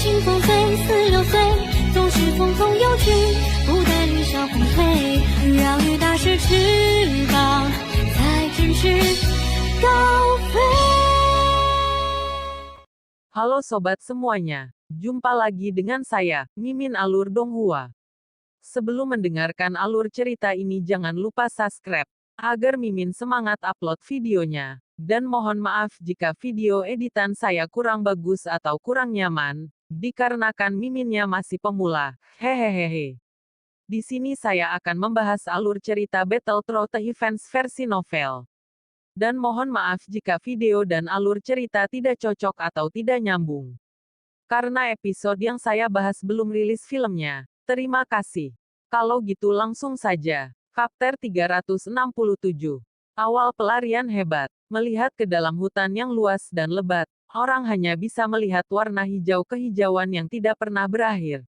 清风飞，似流水，总是匆匆有去，不待雨消红退，让雨打湿翅膀，才振翅高飞。 Halo sobat semuanya, jumpa lagi dengan saya, Mimin Alur Donghua. Sebelum mendengarkan alur cerita ini jangan lupa subscribe, agar Mimin semangat upload videonya. Dan mohon maaf jika video editan saya kurang bagus atau kurang nyaman, dikarenakan Miminnya masih pemula, hehehehe. Di sini saya akan membahas alur cerita Battlethrough The Events versi novel. Dan mohon maaf jika video dan alur cerita tidak cocok atau tidak nyambung. Karena episode yang saya bahas belum rilis filmnya. Terima kasih. Kalau gitu langsung saja. Chapter 367. Awal pelarian hebat. Melihat ke dalam hutan yang luas dan lebat, orang hanya bisa melihat warna hijau kehijauan yang tidak pernah berakhir.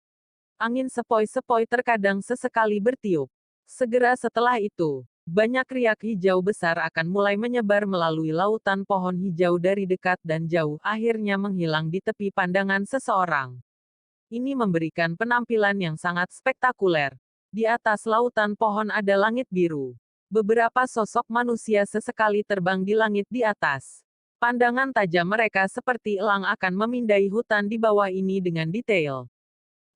Angin sepoi-sepoi terkadang sesekali bertiup. Segera setelah itu, banyak riak hijau besar akan mulai menyebar melalui lautan pohon hijau dari dekat dan jauh, akhirnya menghilang di tepi pandangan seseorang. Ini memberikan penampilan yang sangat spektakuler. Di atas lautan pohon ada langit biru. Beberapa sosok manusia sesekali terbang di langit di atas. Pandangan tajam mereka seperti elang akan memindai hutan di bawah ini dengan detail.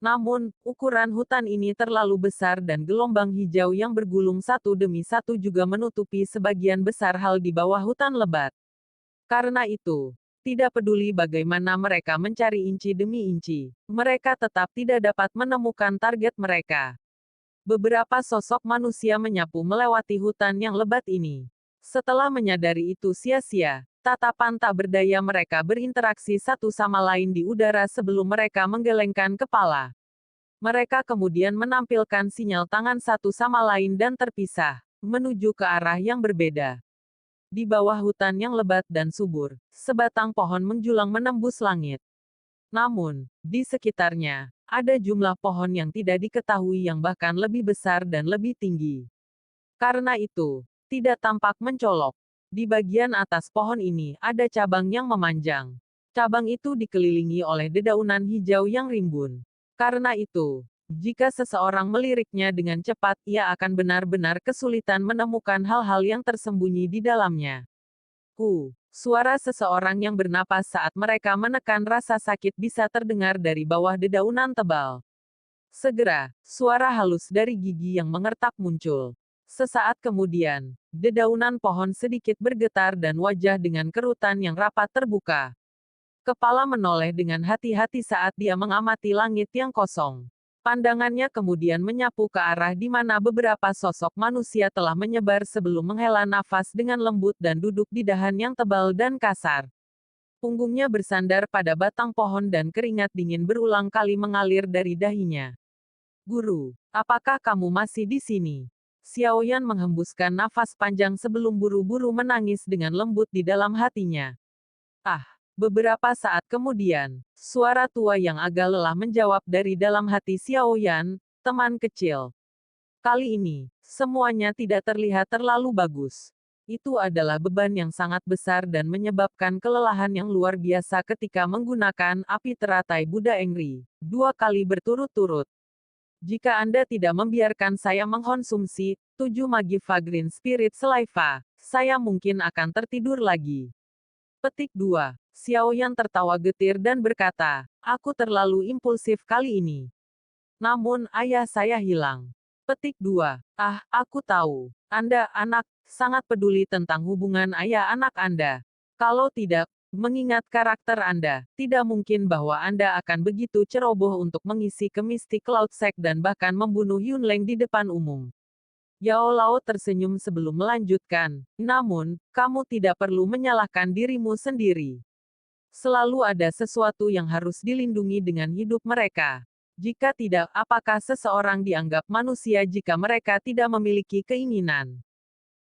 Namun, ukuran hutan ini terlalu besar dan gelombang hijau yang bergulung satu demi satu juga menutupi sebagian besar hal di bawah hutan lebat. Karena itu, tidak peduli bagaimana mereka mencari inci demi inci, mereka tetap tidak dapat menemukan target mereka. Beberapa sosok manusia menyapu melewati hutan yang lebat ini. Setelah menyadari itu sia-sia, tatapan tak berdaya mereka berinteraksi satu sama lain di udara sebelum mereka menggelengkan kepala. Mereka kemudian menampilkan sinyal tangan satu sama lain dan terpisah, menuju ke arah yang berbeda. Di bawah hutan yang lebat dan subur, sebatang pohon menjulang menembus langit. Namun, di sekitarnya, ada jumlah pohon yang tidak diketahui yang bahkan lebih besar dan lebih tinggi. Karena itu, tidak tampak mencolok. Di bagian atas pohon ini ada cabang yang memanjang. Cabang itu dikelilingi oleh dedaunan hijau yang rimbun. Karena itu, jika seseorang meliriknya dengan cepat, ia akan benar-benar kesulitan menemukan hal-hal yang tersembunyi di dalamnya. Suara seseorang yang bernapas saat mereka menekan rasa sakit bisa terdengar dari bawah dedaunan tebal. Segera, suara halus dari gigi yang mengertak muncul. Sesaat kemudian, dedaunan pohon sedikit bergetar dan wajah dengan kerutan yang rapat terbuka. Kepala menoleh dengan hati-hati saat dia mengamati langit yang kosong. Pandangannya kemudian menyapu ke arah di mana beberapa sosok manusia telah menyebar sebelum menghela nafas dengan lembut dan duduk di dahan yang tebal dan kasar. Punggungnya bersandar pada batang pohon dan keringat dingin berulang kali mengalir dari dahinya. "Guru, apakah kamu masih di sini?" Xiaoyan menghembuskan nafas panjang sebelum buru-buru menangis dengan lembut di dalam hatinya. Beberapa saat kemudian, suara tua yang agak lelah menjawab dari dalam hati Xiaoyan, "Teman kecil. Kali ini, semuanya tidak terlihat terlalu bagus. Itu adalah beban yang sangat besar dan menyebabkan kelelahan yang luar biasa ketika menggunakan api teratai Buddha Engri 2 kali berturut-turut. Jika Anda tidak membiarkan saya mengkonsumsi 7 Magiva Green Spirit Saliva, saya mungkin akan tertidur lagi." Petik 2. Xiaoyan tertawa getir dan berkata, "Aku terlalu impulsif kali ini. Namun, ayah saya hilang." Petik 2. Aku tahu. Anda, anak, sangat peduli tentang hubungan ayah-anak Anda. Kalau tidak, mengingat karakter Anda, tidak mungkin bahwa Anda akan begitu ceroboh untuk mengisi ke Mystic Cloud Sect dan bahkan membunuh Yunleng di depan umum. Yao Lao tersenyum sebelum melanjutkan, "Namun, kamu tidak perlu menyalahkan dirimu sendiri. Selalu ada sesuatu yang harus dilindungi dengan hidup mereka. Jika tidak, apakah seseorang dianggap manusia jika mereka tidak memiliki keinginan?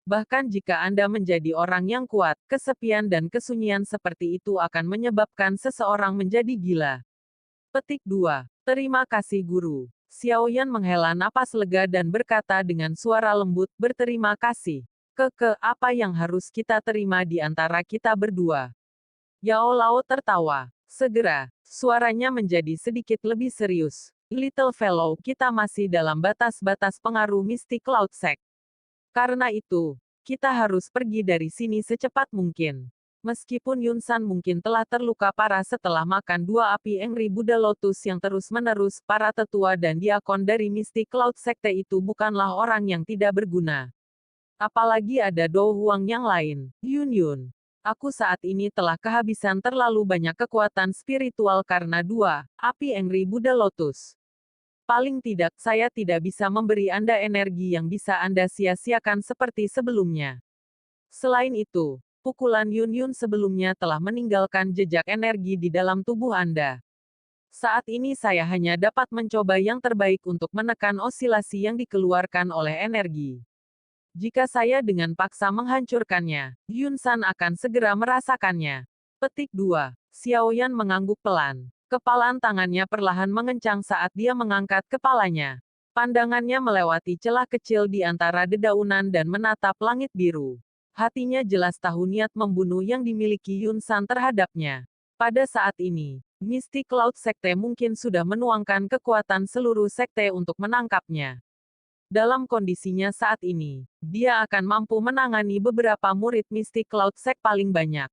Bahkan jika Anda menjadi orang yang kuat, kesepian dan kesunyian seperti itu akan menyebabkan seseorang menjadi gila." Petik 2. Terima kasih guru. Xiaoyan menghela napas lega dan berkata dengan suara lembut, "Berterima kasih. Apa yang harus kita terima di antara kita berdua?" Yao Lao tertawa. Segera, suaranya menjadi sedikit lebih serius. Little fellow, kita masih dalam batas-batas pengaruh mistik Cloud Sect. Karena itu, kita harus pergi dari sini secepat mungkin. Meskipun Yunsan mungkin telah terluka parah setelah makan dua api Angry Buddha Lotus yang terus-menerus, para tetua dan diakon dari Mystic Cloud Sekte itu bukanlah orang yang tidak berguna. Apalagi ada Do Huang yang lain. Yun. Aku saat ini telah kehabisan terlalu banyak kekuatan spiritual karena dua api Angry Buddha Lotus. Paling tidak, saya tidak bisa memberi Anda energi yang bisa Anda sia-siakan seperti sebelumnya. Selain itu, pukulan Yun sebelumnya telah meninggalkan jejak energi di dalam tubuh Anda. Saat ini saya hanya dapat mencoba yang terbaik untuk menekan osilasi yang dikeluarkan oleh energi. Jika saya dengan paksa menghancurkannya, Yun-san akan segera merasakannya. Petik 2. Xiaoyan mengangguk pelan. Kepalan tangannya perlahan mengencang saat dia mengangkat kepalanya. Pandangannya melewati celah kecil di antara dedaunan dan menatap langit biru. Hatinya jelas tahu niat membunuh yang dimiliki Yun-san terhadapnya. Pada saat ini, Mystic Cloud Sekte mungkin sudah menuangkan kekuatan seluruh sekte untuk menangkapnya. Dalam kondisinya saat ini, dia akan mampu menangani beberapa murid Mystic Cloud Sect paling banyak.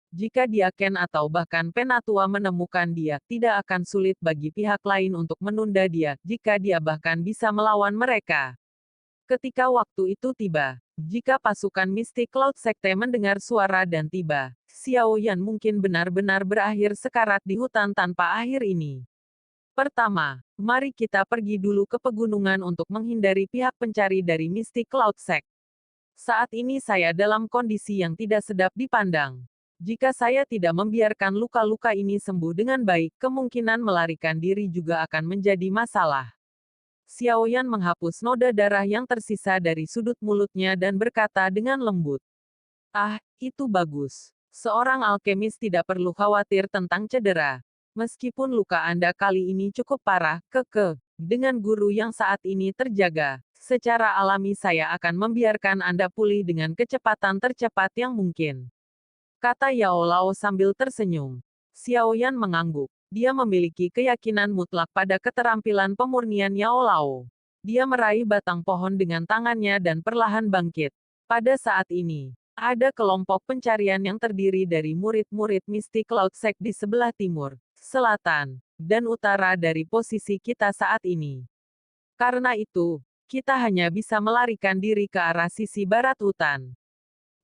Jika dia Ken atau bahkan Penatua menemukan dia, tidak akan sulit bagi pihak lain untuk menunda dia, jika dia bahkan bisa melawan mereka. Ketika waktu itu tiba, jika pasukan Mystic Cloud Sekte mendengar suara dan tiba, Xiaoyan mungkin benar-benar berakhir sekarat di hutan tanpa akhir ini. Pertama, mari kita pergi dulu ke pegunungan untuk menghindari pihak pencari dari Mystic Cloud Sect. Saat ini saya dalam kondisi yang tidak sedap dipandang. Jika saya tidak membiarkan luka-luka ini sembuh dengan baik, kemungkinan melarikan diri juga akan menjadi masalah. Xiaoyan menghapus noda darah yang tersisa dari sudut mulutnya dan berkata dengan lembut. Ah, itu bagus. Seorang alkemis tidak perlu khawatir tentang cedera. Meskipun luka Anda kali ini cukup parah, dengan guru yang saat ini terjaga, secara alami saya akan membiarkan Anda pulih dengan kecepatan tercepat yang mungkin. Kata Yao Lao sambil tersenyum. Xiaoyan mengangguk. Dia memiliki keyakinan mutlak pada keterampilan pemurnian Yao Lao. Dia meraih batang pohon dengan tangannya dan perlahan bangkit. Pada saat ini, ada kelompok pencarian yang terdiri dari murid-murid Mystic Cloud Sect di sebelah timur, selatan, dan utara dari posisi kita saat ini. Karena itu, kita hanya bisa melarikan diri ke arah sisi barat hutan.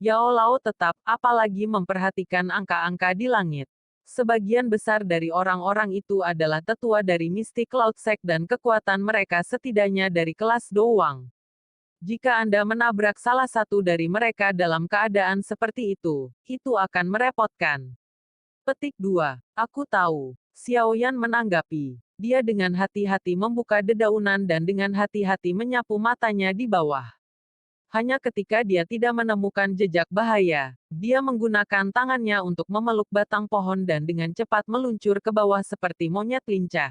Yao Lao tetap, apalagi memperhatikan angka-angka di langit. Sebagian besar dari orang-orang itu adalah tetua dari Mystic Cloud Sect dan kekuatan mereka setidaknya dari kelas Dowang. Jika Anda menabrak salah satu dari mereka dalam keadaan seperti itu akan merepotkan. Petik 2. Aku tahu. Xiaoyan menanggapi. Dia dengan hati-hati membuka dedaunan dan dengan hati-hati menyapu matanya di bawah. Hanya ketika dia tidak menemukan jejak bahaya, dia menggunakan tangannya untuk memeluk batang pohon dan dengan cepat meluncur ke bawah seperti monyet lincah.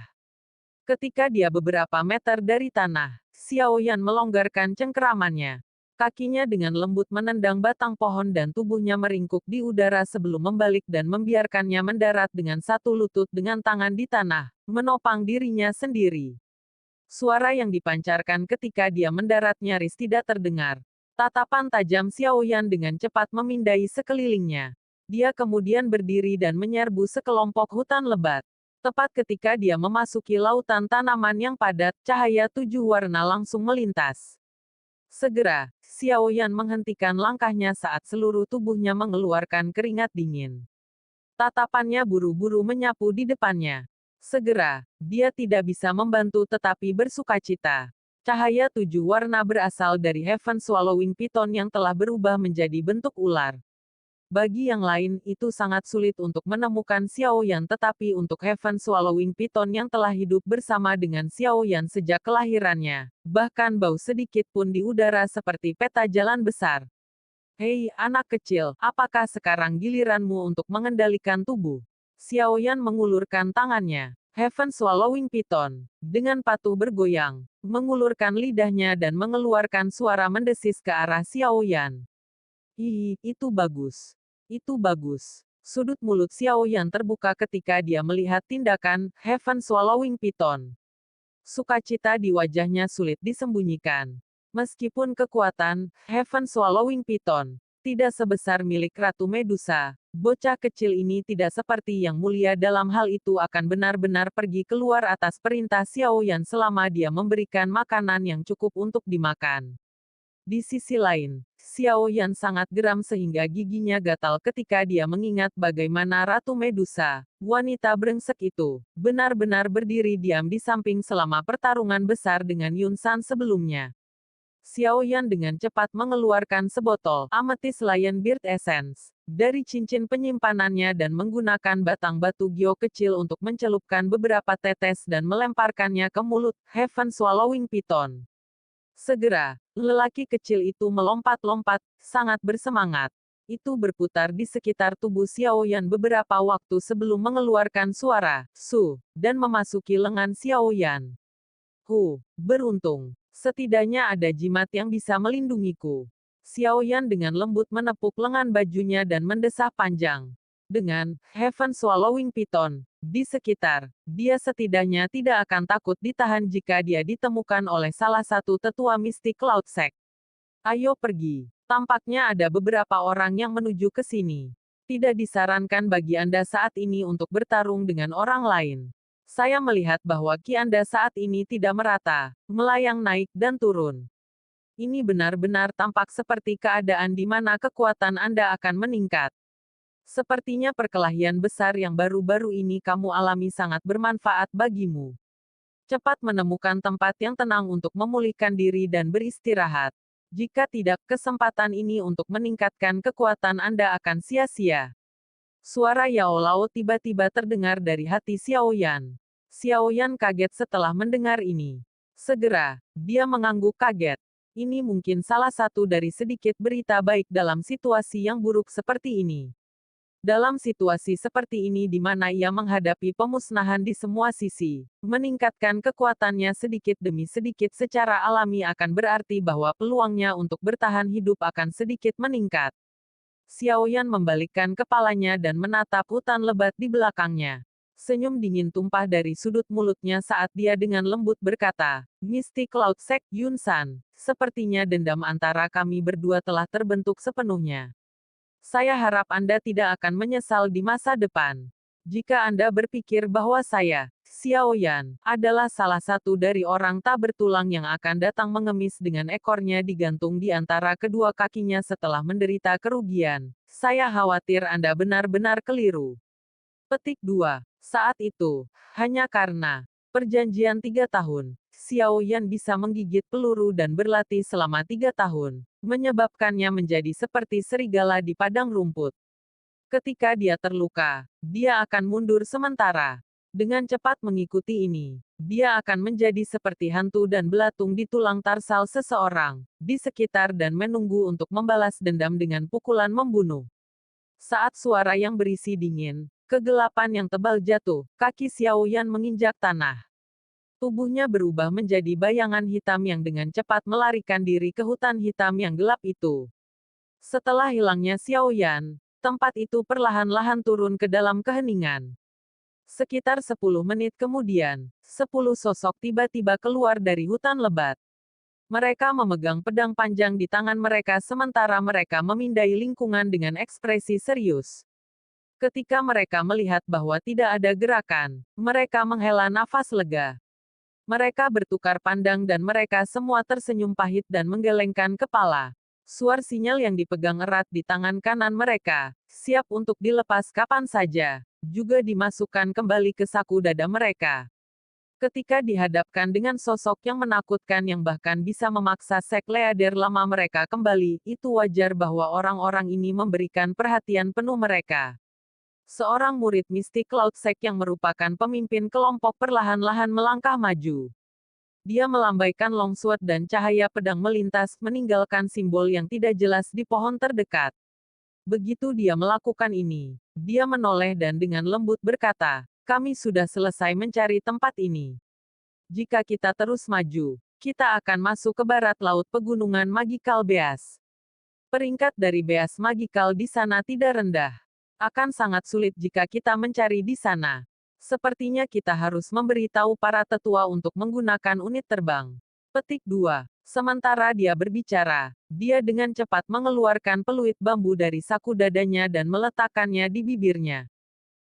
Ketika dia beberapa meter dari tanah, Xiaoyan melonggarkan cengkeramannya. Kakinya dengan lembut menendang batang pohon dan tubuhnya meringkuk di udara sebelum membalik dan membiarkannya mendarat dengan satu lutut dengan tangan di tanah, menopang dirinya sendiri. Suara yang dipancarkan ketika dia mendarat nyaris tidak terdengar. Tatapan tajam Xiaoyan dengan cepat memindai sekelilingnya. Dia kemudian berdiri dan menyerbu sekelompok hutan lebat. Tepat ketika dia memasuki lautan tanaman yang padat, cahaya 7 warna langsung melintas. Segera, Xiaoyan menghentikan langkahnya saat seluruh tubuhnya mengeluarkan keringat dingin. Tatapannya buru-buru menyapu di depannya. Segera, dia tidak bisa membantu tetapi bersukacita. Cahaya 7 warna berasal dari Heaven Swallowing Python yang telah berubah menjadi bentuk ular. Bagi yang lain, itu sangat sulit untuk menemukan Xiaoyan tetapi untuk Heaven Swallowing Python yang telah hidup bersama dengan Xiaoyan sejak kelahirannya, bahkan bau sedikit pun di udara seperti peta jalan besar. Hei, anak kecil, apakah sekarang giliranmu untuk mengendalikan tubuh? Xiaoyan mengulurkan tangannya. Heaven Swallowing Python, dengan patuh bergoyang, mengulurkan lidahnya dan mengeluarkan suara mendesis ke arah Xiaoyan. Hihi, itu bagus. Itu bagus. Sudut mulut Xiao Yan terbuka ketika dia melihat tindakan Heaven Swallowing Python. Sukacita di wajahnya sulit disembunyikan. Meskipun kekuatan Heaven Swallowing Python tidak sebesar milik Ratu Medusa, bocah kecil ini tidak seperti yang mulia dalam hal itu akan benar-benar pergi keluar atas perintah Xiao Yan selama dia memberikan makanan yang cukup untuk dimakan. Di sisi lain, Xiao Yan sangat geram sehingga giginya gatal ketika dia mengingat bagaimana Ratu Medusa, wanita brengsek itu, benar-benar berdiri diam di samping selama pertarungan besar dengan Yun San sebelumnya. Xiao Yan dengan cepat mengeluarkan sebotol Amethyst Lion Beard Essence dari cincin penyimpanannya dan menggunakan batang batu gio kecil untuk mencelupkan beberapa tetes dan melemparkannya ke mulut Heaven Swallowing Python. Segera, lelaki kecil itu melompat-lompat, sangat bersemangat. Itu berputar di sekitar tubuh Xiao Yan beberapa waktu sebelum mengeluarkan suara "su" dan memasuki lengan Xiao Yan. Beruntung. Setidaknya ada jimat yang bisa melindungiku. Xiao Yan dengan lembut menepuk lengan bajunya dan mendesah panjang. Dengan Heaven Swallowing Python di sekitar, dia setidaknya tidak akan takut ditahan jika dia ditemukan oleh salah satu tetua mistik Cloud Sect. Ayo pergi. Tampaknya ada beberapa orang yang menuju ke sini. Tidak disarankan bagi Anda saat ini untuk bertarung dengan orang lain. Saya melihat bahwa ki Anda saat ini tidak merata, melayang naik dan turun. Ini benar-benar tampak seperti keadaan di mana kekuatan Anda akan meningkat. Sepertinya perkelahian besar yang baru-baru ini kamu alami sangat bermanfaat bagimu. Cepat menemukan tempat yang tenang untuk memulihkan diri dan beristirahat. Jika tidak, kesempatan ini untuk meningkatkan kekuatan Anda akan sia-sia. Suara Yao Lao tiba-tiba terdengar dari hati Xiao Yan. Xiao Yan kaget setelah mendengar ini. Segera, dia mengangguk kaget. Ini mungkin salah satu dari sedikit berita baik dalam situasi yang buruk seperti ini. Dalam situasi seperti ini di mana ia menghadapi pemusnahan di semua sisi, meningkatkan kekuatannya sedikit demi sedikit secara alami akan berarti bahwa peluangnya untuk bertahan hidup akan sedikit meningkat. Xiao Yan membalikkan kepalanya dan menatap hutan lebat di belakangnya. Senyum dingin tumpah dari sudut mulutnya saat dia dengan lembut berkata, "Misty Cloud Sect Yun San, sepertinya dendam antara kami berdua telah terbentuk sepenuhnya. Saya harap Anda tidak akan menyesal di masa depan. Jika Anda berpikir bahwa saya, Xiao Yan, adalah salah satu dari orang tak bertulang yang akan datang mengemis dengan ekornya digantung di antara kedua kakinya setelah menderita kerugian, saya khawatir Anda benar-benar keliru." Petik 2. Saat itu, hanya karena perjanjian 3 tahun, Xiao Yan bisa menggigit peluru dan berlatih selama 3 tahun, menyebabkannya menjadi seperti serigala di padang rumput. Ketika dia terluka, dia akan mundur sementara. Dengan cepat mengikuti ini, dia akan menjadi seperti hantu dan belatung di tulang tarsal seseorang, di sekitar dan menunggu untuk membalas dendam dengan pukulan membunuh. Saat suara yang berisi dingin, kegelapan yang tebal jatuh, kaki Xiao Yan menginjak tanah. Tubuhnya berubah menjadi bayangan hitam yang dengan cepat melarikan diri ke hutan hitam yang gelap itu. Setelah hilangnya Xiao Yan, tempat itu perlahan-lahan turun ke dalam keheningan. Sekitar 10 menit kemudian, 10 sosok tiba-tiba keluar dari hutan lebat. Mereka memegang pedang panjang di tangan mereka sementara mereka memindai lingkungan dengan ekspresi serius. Ketika mereka melihat bahwa tidak ada gerakan, mereka menghela nafas lega. Mereka bertukar pandang dan mereka semua tersenyum pahit dan menggelengkan kepala. Suar sinyal yang dipegang erat di tangan kanan mereka, siap untuk dilepas kapan saja, juga dimasukkan kembali ke saku dada mereka. Ketika dihadapkan dengan sosok yang menakutkan yang bahkan bisa memaksa sek leader lama mereka kembali, itu wajar bahwa orang-orang ini memberikan perhatian penuh mereka. Seorang murid mistik Cloud Sect yang merupakan pemimpin kelompok perlahan-lahan melangkah maju. Dia melambaikan longsword dan cahaya pedang melintas, meninggalkan simbol yang tidak jelas di pohon terdekat. Begitu dia melakukan ini, dia menoleh dan dengan lembut berkata, "Kami sudah selesai mencari tempat ini. Jika kita terus maju, kita akan masuk ke barat laut pegunungan Magical Beas. Peringkat dari Beas Magical di sana tidak rendah. Akan sangat sulit jika kita mencari di sana. Sepertinya kita harus memberitahu para tetua untuk menggunakan unit terbang. Petik 2. Sementara dia berbicara, dia dengan cepat mengeluarkan peluit bambu dari saku dadanya dan meletakkannya di bibirnya.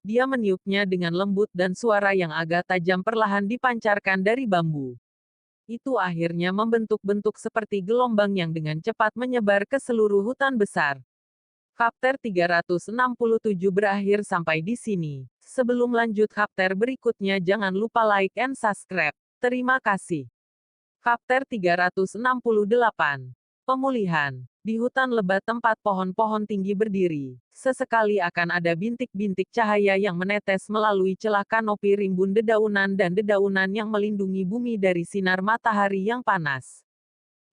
Dia meniupnya dengan lembut dan suara yang agak tajam perlahan dipancarkan dari bambu. Itu akhirnya membentuk bentuk seperti gelombang yang dengan cepat menyebar ke seluruh hutan besar. Chapter 367 berakhir sampai di sini. Sebelum lanjut chapter berikutnya jangan lupa like and subscribe. Terima kasih. Chapter 368. Pemulihan. Di hutan lebat tempat pohon-pohon tinggi berdiri, sesekali akan ada bintik-bintik cahaya yang menetes melalui celah kanopi rimbun dedaunan dan dedaunan yang melindungi bumi dari sinar matahari yang panas.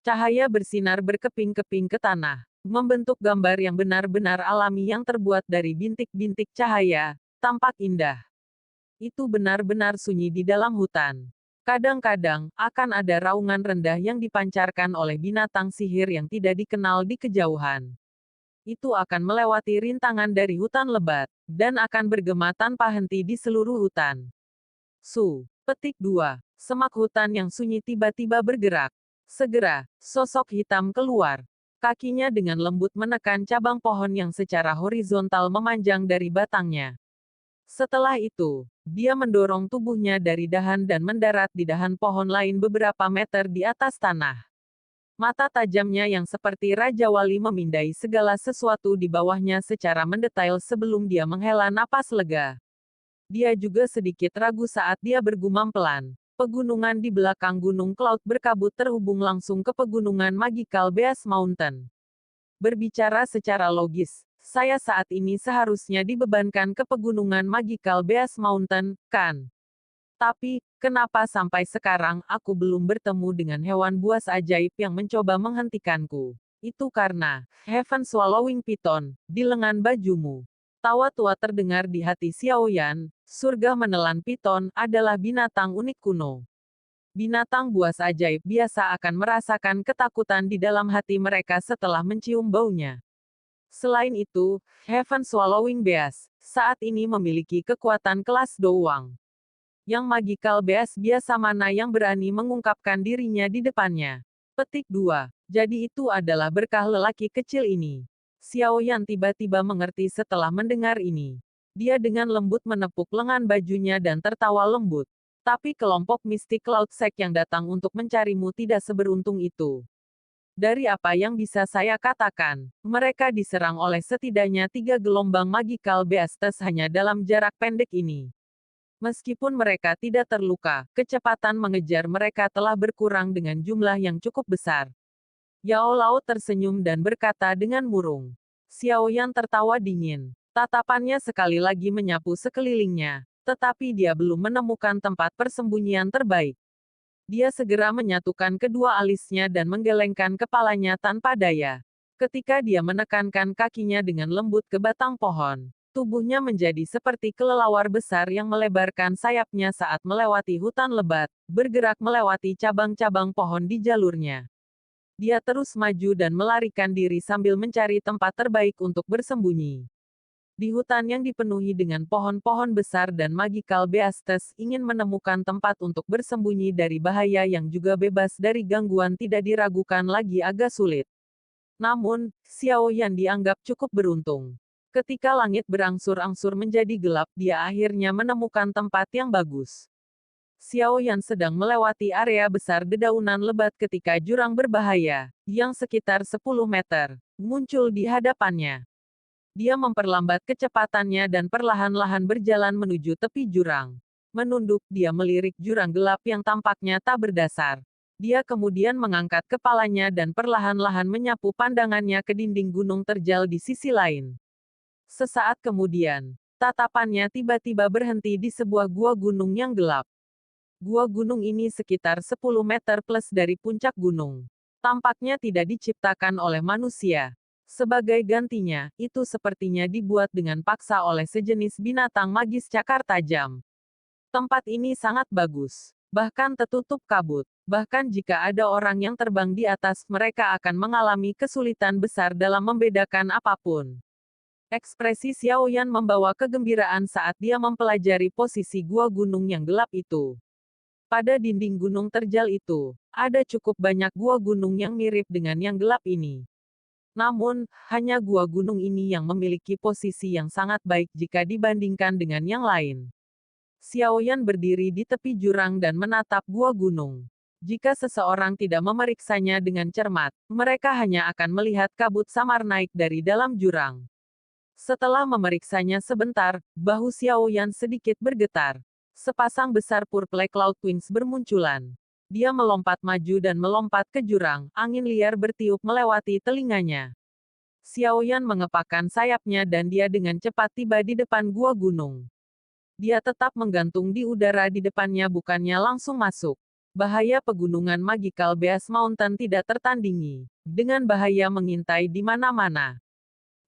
Cahaya bersinar berkeping-keping ke tanah, membentuk gambar yang benar-benar alami yang terbuat dari bintik-bintik cahaya, tampak indah. Itu benar-benar sunyi di dalam hutan. Kadang-kadang, akan ada raungan rendah yang dipancarkan oleh binatang sihir yang tidak dikenal di kejauhan. Itu akan melewati rintangan dari hutan lebat, dan akan bergema tanpa henti di seluruh hutan. Petik 2. Semak hutan yang sunyi tiba-tiba bergerak. Segera, sosok hitam keluar. Kakinya dengan lembut menekan cabang pohon yang secara horizontal memanjang dari batangnya. Setelah itu, dia mendorong tubuhnya dari dahan dan mendarat di dahan pohon lain beberapa meter di atas tanah. Mata tajamnya yang seperti Raja Wali memindai segala sesuatu di bawahnya secara mendetail sebelum dia menghela napas lega. Dia juga sedikit ragu saat dia bergumam pelan. Pegunungan di belakang Gunung Cloud berkabut terhubung langsung ke pegunungan Magical Beast Mountain. Berbicara secara logis, saya saat ini seharusnya dibebankan ke pegunungan Magical Beast Mountain, kan? Tapi, kenapa sampai sekarang aku belum bertemu dengan hewan buas ajaib yang mencoba menghentikanku? Itu karena, Heaven Swallowing Python, di lengan bajumu. Tawa tua terdengar di hati Xiaoyan, surga menelan piton adalah binatang unik kuno. Binatang buas ajaib biasa akan merasakan ketakutan di dalam hati mereka setelah mencium baunya. Selain itu, Heaven Swallowing Beast saat ini memiliki kekuatan kelas doang. Yang Magical Beast biasa mana yang berani mengungkapkan dirinya di depannya. Petik 2. Jadi itu adalah berkah lelaki kecil ini. Xiaoyan tiba-tiba mengerti setelah mendengar ini. Dia dengan lembut menepuk lengan bajunya dan tertawa lembut. Tapi kelompok Mystic Cloud Sect yang datang untuk mencarimu tidak seberuntung itu. Dari apa yang bisa saya katakan, mereka diserang oleh setidaknya 3 gelombang Magical Beasts hanya dalam jarak pendek ini. Meskipun mereka tidak terluka, kecepatan mengejar mereka telah berkurang dengan jumlah yang cukup besar. Yao Lao tersenyum dan berkata dengan murung. Xiaoyan tertawa dingin. Tatapannya sekali lagi menyapu sekelilingnya, tetapi dia belum menemukan tempat persembunyian terbaik. Dia segera menyatukan kedua alisnya dan menggelengkan kepalanya tanpa daya. Ketika dia menekankan kakinya dengan lembut ke batang pohon, tubuhnya menjadi seperti kelelawar besar yang melebarkan sayapnya saat melewati hutan lebat, bergerak melewati cabang-cabang pohon di jalurnya. Dia terus maju dan melarikan diri sambil mencari tempat terbaik untuk bersembunyi. Di hutan yang dipenuhi dengan pohon-pohon besar dan Magical Beasts ingin menemukan tempat untuk bersembunyi dari bahaya yang juga bebas dari gangguan tidak diragukan lagi agak sulit. Namun, Xiaoyan dianggap cukup beruntung. Ketika langit berangsur-angsur menjadi gelap, dia akhirnya menemukan tempat yang bagus. Xiaoyan sedang melewati area besar dedaunan lebat ketika jurang berbahaya, yang sekitar 10 meter, muncul di hadapannya. Dia memperlambat kecepatannya dan perlahan-lahan berjalan menuju tepi jurang. Menunduk, dia melirik jurang gelap yang tampaknya tak berdasar. Dia kemudian mengangkat kepalanya dan perlahan-lahan menyapu pandangannya ke dinding gunung terjal di sisi lain. Sesaat kemudian, tatapannya tiba-tiba berhenti di sebuah gua gunung yang gelap. Gua gunung ini sekitar 10 meter plus dari puncak gunung. Tampaknya tidak diciptakan oleh manusia. Sebagai gantinya, itu sepertinya dibuat dengan paksa oleh sejenis binatang magis cakar tajam. Tempat ini sangat bagus, bahkan tertutup kabut. Bahkan jika ada orang yang terbang di atas, mereka akan mengalami kesulitan besar dalam membedakan apapun. Ekspresi Xiao Yan membawa kegembiraan saat dia mempelajari posisi gua gunung yang gelap itu. Pada dinding gunung terjal itu, ada cukup banyak gua gunung yang mirip dengan yang gelap ini. Namun, hanya gua gunung ini yang memiliki posisi yang sangat baik jika dibandingkan dengan yang lain. Xiao Yan berdiri di tepi jurang dan menatap gua gunung. Jika seseorang tidak memeriksanya dengan cermat, mereka hanya akan melihat kabut samar naik dari dalam jurang. Setelah memeriksanya sebentar, bahu Xiao Yan sedikit bergetar. Sepasang besar Purple Cloud Wings bermunculan. Dia melompat maju dan melompat ke jurang, angin liar bertiup melewati telinganya. Xiao Yan mengepakkan sayapnya dan dia dengan cepat tiba di depan gua gunung. Dia tetap menggantung di udara di depannya bukannya langsung masuk. Bahaya pegunungan Magical Beast Mountain tidak tertandingi. Dengan bahaya mengintai di mana-mana.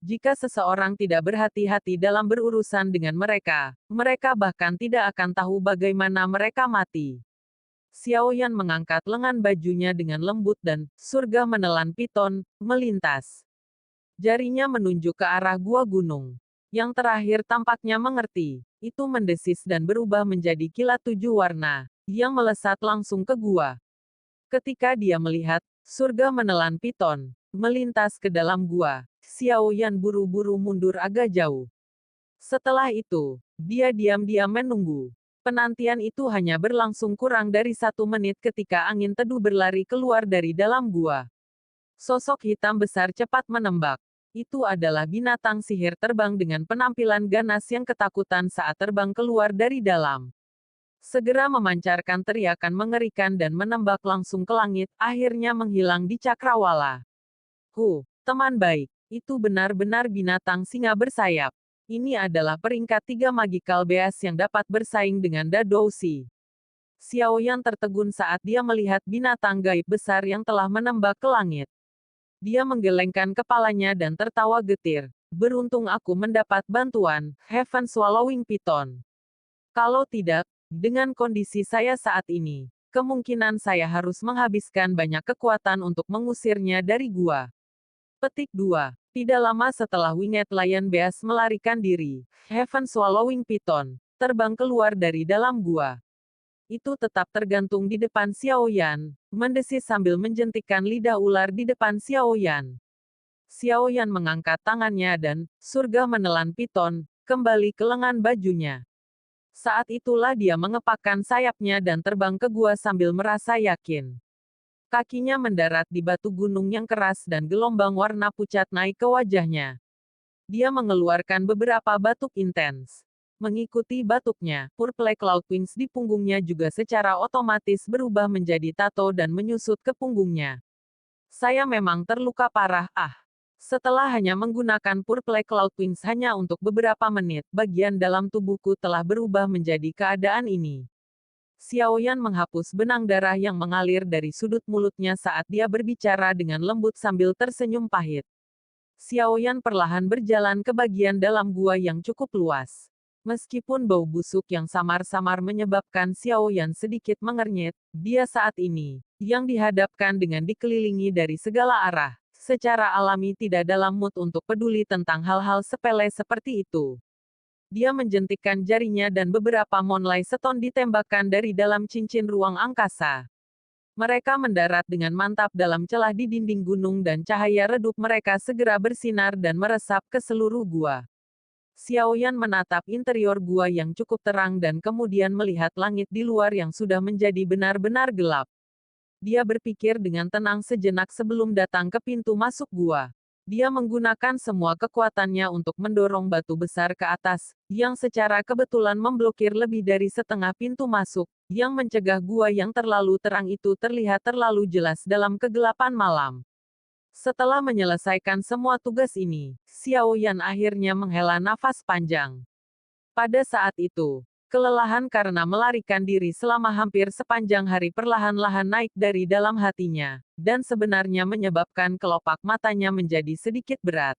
Jika seseorang tidak berhati-hati dalam berurusan dengan mereka, mereka bahkan tidak akan tahu bagaimana mereka mati. Xiao Yan mengangkat lengan bajunya dengan lembut dan surga menelan piton, melintas. Jarinya menunjuk ke arah gua gunung. Yang terakhir tampaknya mengerti. Itu mendesis dan berubah menjadi kilat 7 warna, yang melesat langsung ke gua. Ketika dia melihat, surga menelan piton, melintas ke dalam gua, Xiao Yan buru-buru mundur agak jauh. Setelah itu, dia diam-diam menunggu. Penantian itu hanya berlangsung kurang dari 1 menit ketika angin teduh berlari keluar dari dalam gua. Sosok hitam besar cepat menembak. Itu adalah binatang sihir terbang dengan penampilan ganas yang ketakutan saat terbang keluar dari dalam. Segera memancarkan teriakan mengerikan dan menembak langsung ke langit, akhirnya menghilang di cakrawala. Teman baik, itu benar-benar binatang singa bersayap. Ini adalah peringkat 3 Magical Beast yang dapat bersaing dengan Dadoushi. Xiao Yan tertegun saat dia melihat binatang gaib besar yang telah menembak ke langit. Dia menggelengkan kepalanya dan tertawa getir. Beruntung aku mendapat bantuan, Heaven Swallowing Python. Kalau tidak, dengan kondisi saya saat ini, kemungkinan saya harus menghabiskan banyak kekuatan untuk mengusirnya dari gua. Petik 2. Tidak lama setelah Winged Lion Beast melarikan diri, Heaven Swallowing Python terbang keluar dari dalam gua. Itu tetap tergantung di depan Xiao Yan, mendesis sambil menjentikkan lidah ular di depan Xiao Yan. Xiao Yan mengangkat tangannya dan, surga menelan piton, kembali ke lengan bajunya. Saat itulah dia mengepakkan sayapnya dan terbang ke gua sambil merasa yakin. Kakinya mendarat di batu gunung yang keras dan gelombang warna pucat naik ke wajahnya. Dia mengeluarkan beberapa batuk intens. Mengikuti batuknya, Purple Cloud Wings di punggungnya juga secara otomatis berubah menjadi tato dan menyusut ke punggungnya. Saya memang terluka parah, Setelah hanya menggunakan Purple Cloud Wings hanya untuk beberapa menit, bagian dalam tubuhku telah berubah menjadi keadaan ini. Xiao Yan menghapus benang darah yang mengalir dari sudut mulutnya saat dia berbicara dengan lembut sambil tersenyum pahit. Xiao Yan perlahan berjalan ke bagian dalam gua yang cukup luas. Meskipun bau busuk yang samar-samar menyebabkan Xiao Yan sedikit mengernyit, dia saat ini, yang dihadapkan dengan dikelilingi dari segala arah, secara alami tidak dalam mood untuk peduli tentang hal-hal sepele seperti itu. Dia menjentikkan jarinya dan beberapa Monlai Stone ditembakkan dari dalam cincin ruang angkasa. Mereka mendarat dengan mantap dalam celah di dinding gunung dan cahaya redup mereka segera bersinar dan meresap ke seluruh gua. Xiao Yan menatap interior gua yang cukup terang dan kemudian melihat langit di luar yang sudah menjadi benar-benar gelap. Dia berpikir dengan tenang sejenak sebelum datang ke pintu masuk gua. Dia menggunakan semua kekuatannya untuk mendorong batu besar ke atas, yang secara kebetulan memblokir lebih dari setengah pintu masuk, yang mencegah gua yang terlalu terang itu terlihat terlalu jelas dalam kegelapan malam. Setelah menyelesaikan semua tugas ini, Xiao Yan akhirnya menghela nafas panjang. Pada saat itu, kelelahan karena melarikan diri selama hampir sepanjang hari perlahan-lahan naik dari dalam hatinya, dan sebenarnya menyebabkan kelopak matanya menjadi sedikit berat.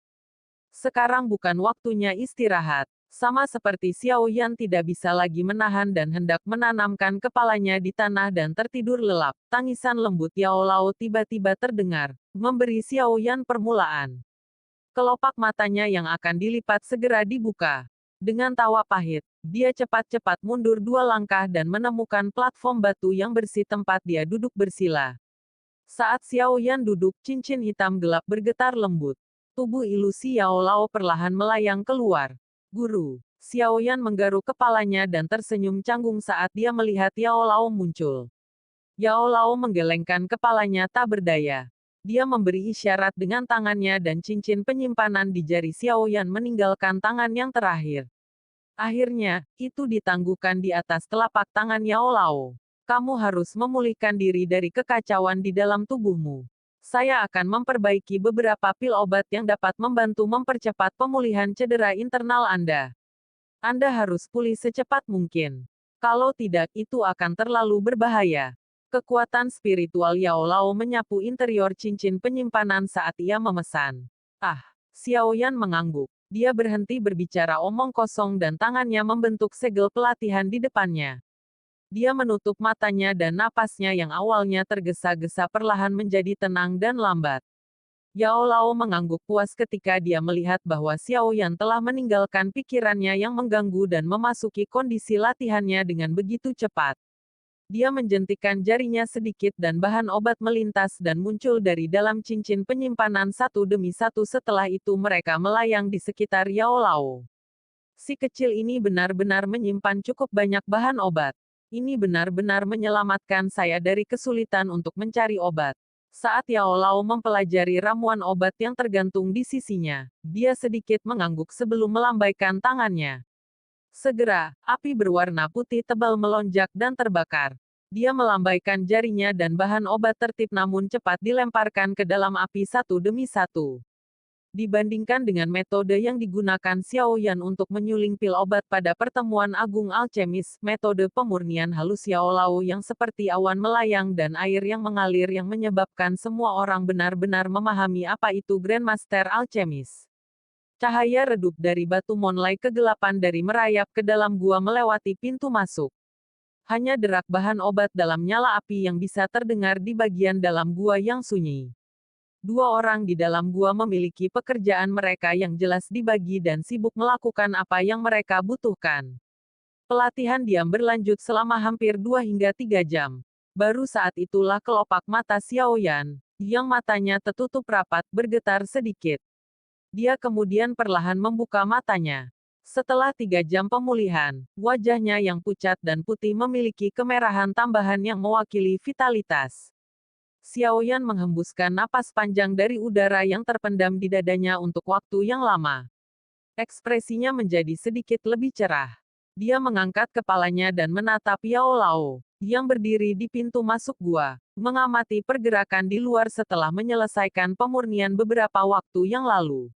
Sekarang bukan waktunya istirahat. Sama seperti Xiao Yan tidak bisa lagi menahan dan hendak menanamkan kepalanya di tanah dan tertidur lelap, tangisan lembut Yao Lao tiba-tiba terdengar, memberi Xiao Yan permulaan. Kelopak matanya yang akan dilipat segera dibuka. Dengan tawa pahit, dia cepat-cepat mundur 2 langkah dan menemukan platform batu yang bersih tempat dia duduk bersila. Saat Xiao Yan duduk, cincin hitam gelap bergetar lembut. Tubuh ilusi Yao Lao perlahan melayang keluar. Guru, Xiao Yan menggaruk kepalanya dan tersenyum canggung saat dia melihat Yao Lao muncul. Yao Lao menggelengkan kepalanya tak berdaya. Dia memberi isyarat dengan tangannya dan cincin penyimpanan di jari Xiao Yan meninggalkan tangan yang terakhir. Akhirnya, itu ditangguhkan di atas telapak tangan Yao Lao. Kamu harus memulihkan diri dari kekacauan di dalam tubuhmu. Saya akan memperbaiki beberapa pil obat yang dapat membantu mempercepat pemulihan cedera internal Anda. Anda harus pulih secepat mungkin. Kalau tidak, itu akan terlalu berbahaya. Kekuatan spiritual Yao Lao menyapu interior cincin penyimpanan saat ia memesan. Ah, Xiao Yan mengangguk. Dia berhenti berbicara omong kosong dan tangannya membentuk segel pelatihan di depannya. Dia menutup matanya dan napasnya yang awalnya tergesa-gesa perlahan menjadi tenang dan lambat. Yao Lao mengangguk puas ketika dia melihat bahwa Xiao Yan telah meninggalkan pikirannya yang mengganggu dan memasuki kondisi latihannya dengan begitu cepat. Dia menjentikkan jarinya sedikit dan bahan obat melintas dan muncul dari dalam cincin penyimpanan satu demi satu. Setelah itu mereka melayang di sekitar Yao Lao. Si kecil ini benar-benar menyimpan cukup banyak bahan obat. Ini benar-benar menyelamatkan saya dari kesulitan untuk mencari obat. Saat Yao Lao mempelajari ramuan obat yang tergantung di sisinya, dia sedikit mengangguk sebelum melambaikan tangannya. Segera, api berwarna putih tebal melonjak dan terbakar. Dia melambaikan jarinya dan bahan obat tertib namun cepat dilemparkan ke dalam api satu demi satu. Dibandingkan dengan metode yang digunakan Xiao Yan untuk menyuling pil obat pada pertemuan agung alkemis, metode pemurnian halus Yao Lao yang seperti awan melayang dan air yang mengalir yang menyebabkan semua orang benar-benar memahami apa itu Grandmaster Alkemis. Cahaya redup dari batu monlai kegelapan dari merayap ke dalam gua melewati pintu masuk. Hanya derak bahan obat dalam nyala api yang bisa terdengar di bagian dalam gua yang sunyi. 2 orang di dalam gua memiliki pekerjaan mereka yang jelas dibagi dan sibuk melakukan apa yang mereka butuhkan. Pelatihan diam berlanjut selama hampir 2 hingga 3 jam. Baru saat itulah kelopak mata Xiao Yan, yang matanya tertutup rapat, bergetar sedikit. Dia kemudian perlahan membuka matanya. Setelah 3 jam pemulihan, wajahnya yang pucat dan putih memiliki kemerahan tambahan yang mewakili vitalitas. Xiao Yan menghembuskan napas panjang dari udara yang terpendam di dadanya untuk waktu yang lama. Ekspresinya menjadi sedikit lebih cerah. Dia mengangkat kepalanya dan menatap Yao Lao, yang berdiri di pintu masuk gua, mengamati pergerakan di luar setelah menyelesaikan pemurnian beberapa waktu yang lalu.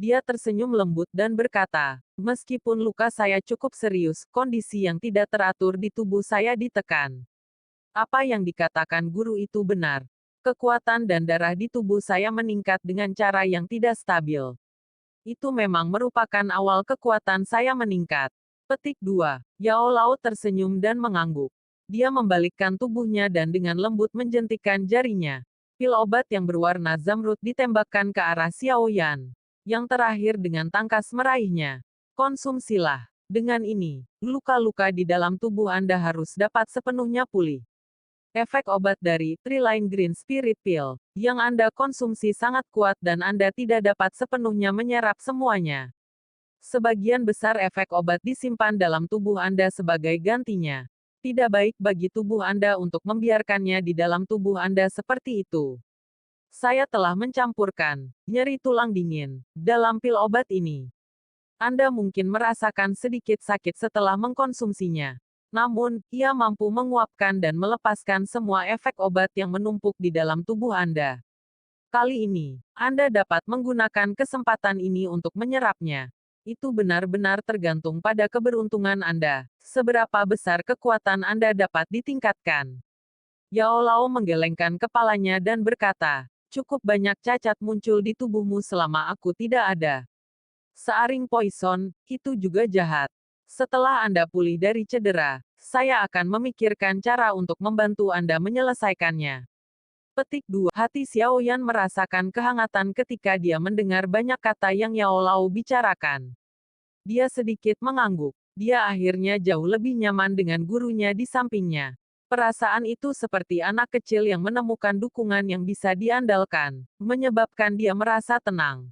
Dia tersenyum lembut dan berkata, meskipun luka saya cukup serius, kondisi yang tidak teratur di tubuh saya ditekan. Apa yang dikatakan guru itu benar. Kekuatan dan darah di tubuh saya meningkat dengan cara yang tidak stabil. Itu memang merupakan awal kekuatan saya meningkat. Petik 2. Yao Lao tersenyum dan mengangguk. Dia membalikkan tubuhnya dan dengan lembut menjentikkan jarinya. Pil obat yang berwarna zamrud ditembakkan ke arah Xiao Yan. Yang terakhir dengan tangkas meraihnya. Konsumsilah. Dengan ini, luka-luka di dalam tubuh Anda harus dapat sepenuhnya pulih. Efek obat dari Triline Green Spirit Pill yang Anda konsumsi sangat kuat dan Anda tidak dapat sepenuhnya menyerap semuanya. Sebagian besar efek obat disimpan dalam tubuh Anda sebagai gantinya. Tidak baik bagi tubuh Anda untuk membiarkannya di dalam tubuh Anda seperti itu. Saya telah mencampurkan nyeri tulang dingin dalam pil obat ini. Anda mungkin merasakan sedikit sakit setelah mengkonsumsinya. Namun, ia mampu menguapkan dan melepaskan semua efek obat yang menumpuk di dalam tubuh Anda. Kali ini, Anda dapat menggunakan kesempatan ini untuk menyerapnya. Itu benar-benar tergantung pada keberuntungan Anda, seberapa besar kekuatan Anda dapat ditingkatkan. Yao Lao menggelengkan kepalanya dan berkata, cukup banyak cacat muncul di tubuhmu selama aku tidak ada. Searing poison, itu juga jahat. Setelah Anda pulih dari cedera, saya akan memikirkan cara untuk membantu Anda menyelesaikannya. Petik 2. Hati Xiaoyan merasakan kehangatan ketika dia mendengar banyak kata yang Yao Lao bicarakan. Dia sedikit mengangguk. Dia akhirnya jauh lebih nyaman dengan gurunya di sampingnya. Perasaan itu seperti anak kecil yang menemukan dukungan yang bisa diandalkan, menyebabkan dia merasa tenang.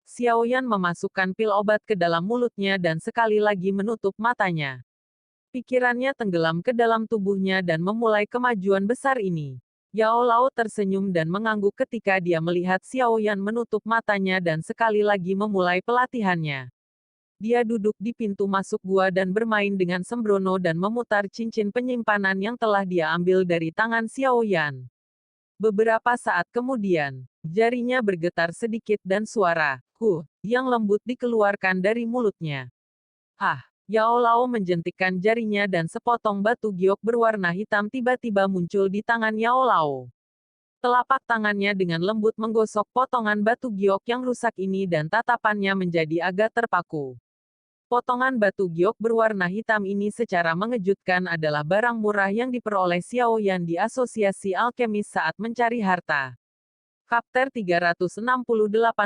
Xiaoyan memasukkan pil obat ke dalam mulutnya dan sekali lagi menutup matanya. Pikirannya tenggelam ke dalam tubuhnya dan memulai kemajuan besar ini. Yao Lao tersenyum dan mengangguk ketika dia melihat Xiaoyan menutup matanya dan sekali lagi memulai pelatihannya. Dia duduk di pintu masuk gua dan bermain dengan sembrono dan memutar cincin penyimpanan yang telah dia ambil dari tangan Xiaoyan. Beberapa saat kemudian, jarinya bergetar sedikit dan suara yang lembut dikeluarkan dari mulutnya. Yao Lao menjentikkan jarinya dan sepotong batu giok berwarna hitam tiba-tiba muncul di tangan Yao Lao. Telapak tangannya dengan lembut menggosok potongan batu giok yang rusak ini dan tatapannya menjadi agak terpaku. Potongan batu giok berwarna hitam ini secara mengejutkan adalah barang murah yang diperoleh Xiaoyan di Asosiasi Alkemis saat mencari harta. Chapter 368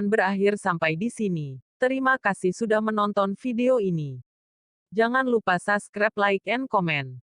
berakhir sampai di sini. Terima kasih sudah menonton video ini. Jangan lupa subscribe, like, and comment.